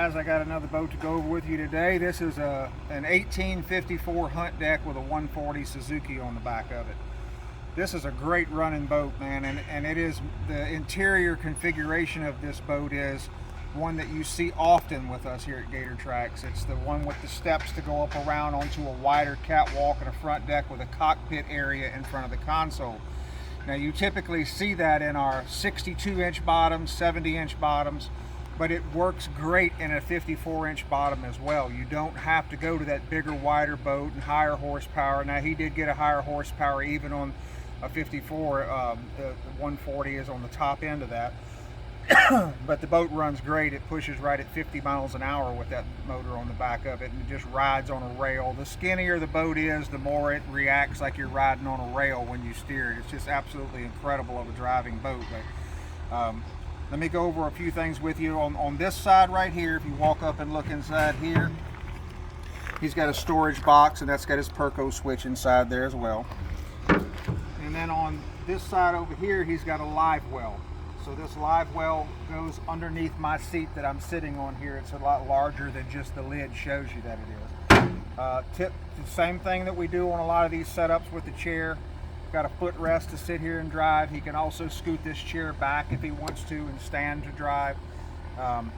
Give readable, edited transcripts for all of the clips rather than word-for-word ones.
guys, I got another boat to go over with you today. This is an 1854 hunt deck with a 140 Suzuki on the back of it. This is a great running boat, man, and it is, the interior configuration of this boat is one that you see often with us here at Gator Trax. It's the one with the steps to go up around onto a wider catwalk and a front deck with a cockpit area in front of the console. Now you typically see that in our 62-inch bottoms, 70-inch bottoms, but it works great in a 54-inch bottom as well. You don't have to go to that bigger, wider boat and higher horsepower. Now he did get a higher horsepower even on a 54. The 140 is on the top end of that. But the boat runs great. It pushes right at 50 miles an hour with that motor on the back of it, and it just rides on a rail. The skinnier the boat is, the more it reacts like you're riding on a rail when you steer it. It's just absolutely incredible of a driving boat. But let me go over a few things with you. On this side right here, if you walk up and look inside here, he's got a storage box, and that's got his Perco switch inside there as well. And then on this side over here, he's got a live well. So this live well goes underneath my seat that I'm sitting on here. It's a lot larger than just the lid shows you that it is. The same thing that we do on a lot of these setups with the chair. Got a footrest to sit here and drive. He can also scoot this chair back if he wants to and stand to drive.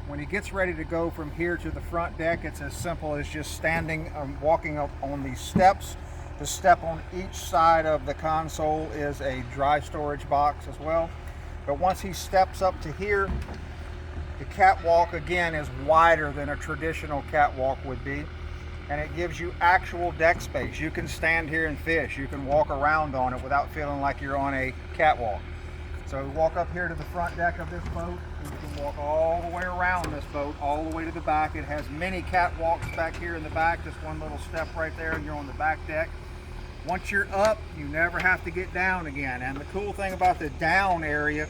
When he gets ready to go from here to the front deck, it's as simple as just standing, walking up on these steps. The step on each side of the console is a dry storage box as well. But once he steps up to here, the catwalk again is wider than a traditional catwalk would be, and it gives you actual deck space. You can stand here and fish. You can walk around on it without feeling like you're on a catwalk. So walk up here to the front deck of this boat, and you can walk all the way around this boat, all the way to the back. It has many catwalks back here in the back, just one little step right there, and you're on the back deck. Once you're up, you never have to get down again. And the cool thing about the down area,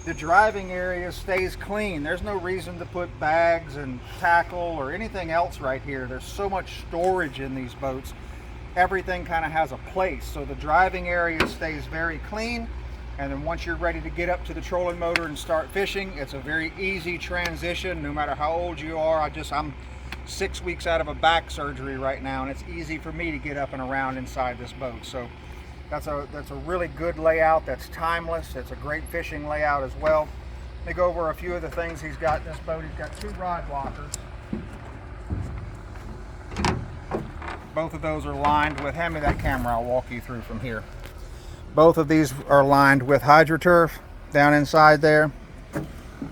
the driving area stays clean. There's no reason to put bags and tackle or anything else right here. There's so much storage in these boats. Everything kind of has a place. So the driving area stays very clean. And then once you're ready to get up to the trolling motor and start fishing, it's a very easy transition no matter how old you are. I'm 6 weeks out of a back surgery right now, and it's easy for me to get up and around inside this boat. So that's a really good layout. That's timeless. It's a great fishing layout as well. Let me go over a few of the things he's got in this boat. He's got 2 rod blockers. Both of those are lined with, hand me that camera, I'll walk you through from here. Both of these are lined with HydroTurf down inside there.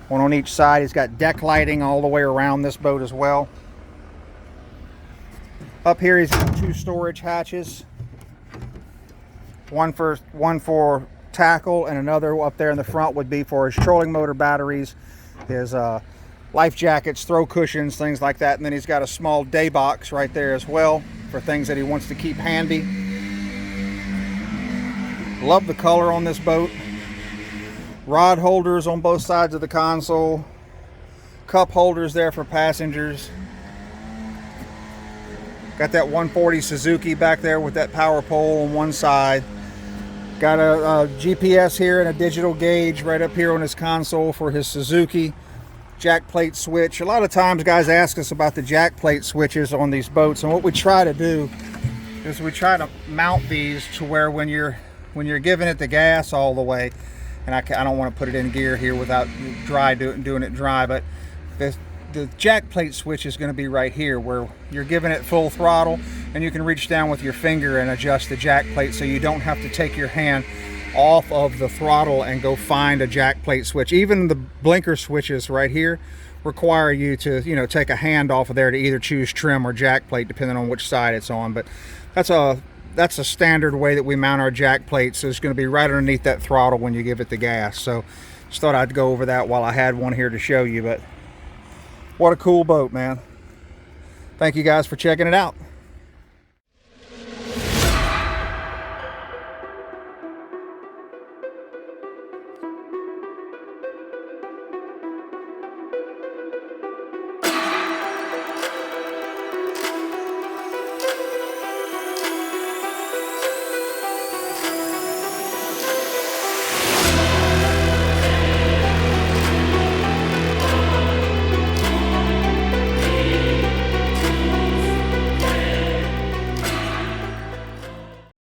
One on each side. He's got deck lighting all the way around this boat as well. Up here he's got 2 storage hatches. One for tackle, and another up there in the front would be for his trolling motor batteries, his life jackets, throw cushions, things like that. And then he's got a small day box right there as well for things that he wants to keep handy. Love the color on this boat. Rod holders on both sides of the console. Cup holders there for passengers. Got that 140 Suzuki back there with that power pole on one side. Got a GPS here and a digital gauge right up here on his console for his Suzuki. Jack plate switch. A lot of times guys ask us about the jack plate switches on these boats, and what we try to do is we try to mount these to where when you're giving it the gas all the way, and I don't want to put it in gear here without doing it dry, but the jack plate switch is going to be right here where you're giving it full throttle, and you can reach down with your finger and adjust the jack plate so you don't have to take your hand off of the throttle and go find a jack plate switch. Even the blinker switches right here require you to, take a hand off of there to either choose trim or jack plate depending on which side it's on. But that's a standard way that we mount our jack plates. So it's going to be right underneath that throttle when you give it the gas. So just thought I'd go over that while I had one here to show you. But what a cool boat, man. Thank you guys for checking it out.